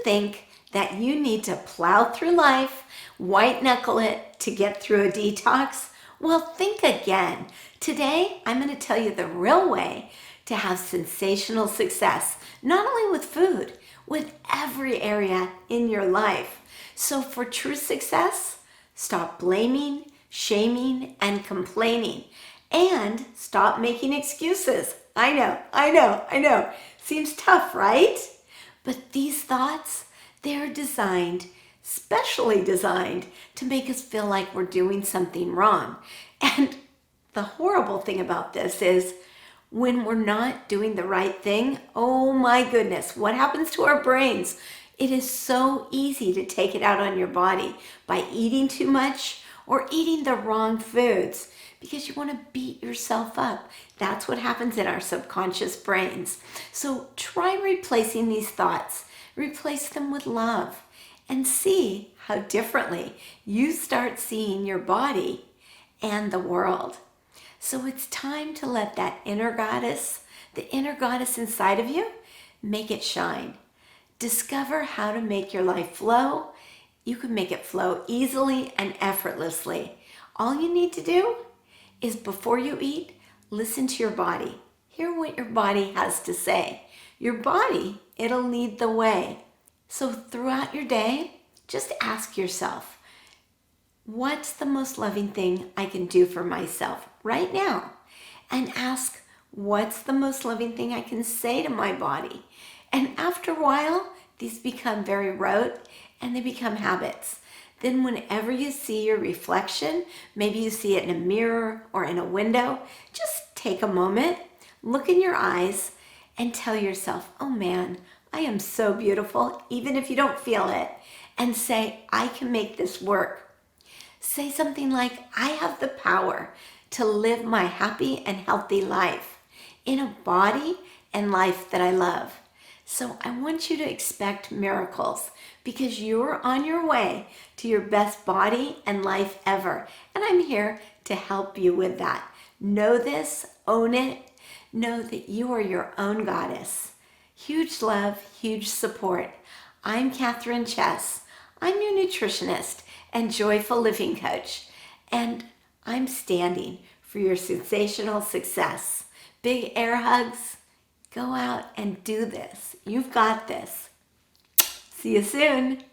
think that you need to plow through life, white knuckle it to get through a detox? Well, think again. Today, I'm going to tell you the real way to have sensational success, not only with food, with every area in your life. So for true success, stop blaming, shaming, and complaining, and stop making excuses. I know. Seems tough, right? But these thoughts, they're designed, specially designed, to make us feel like we're doing something wrong. And the horrible thing about this is when we're not doing the right thing, oh my goodness, what happens to our brains? It is so easy to take it out on your body by eating too much or eating the wrong foods because you want to beat yourself up. That's what happens in our subconscious brains. So try replacing these thoughts. Replace them with love and see how differently you start seeing your body and the world. So it's time to let that inner goddess, the inner goddess inside of you, make it shine. Discover how to make your life flow. You can make it flow easily and effortlessly. All you need to do is before you eat, listen to your body. Hear what your body has to say. Your body, it'll lead the way. So throughout your day, just ask yourself, what's the most loving thing I can do for myself right now? And ask, what's the most loving thing I can say to my body? And after a while, these become very rote and they become habits. Then whenever you see your reflection, maybe you see it in a mirror or in a window, just take a moment, look in your eyes, and tell yourself, oh man, I am so beautiful, even if you don't feel it. And say, I can make this work. Say something like, I have the power to live my happy and healthy life in a body and life that I love. So I want you to expect miracles because you're on your way to your best body and life ever. And I'm here to help you with that. Know this, own it, know that you are your own goddess. Huge love, huge support. I'm Kathryn Chess. I'm your nutritionist and joyful living coach. And I'm standing for your sensational success. Big air hugs. Go out and do this. You've got this. See you soon.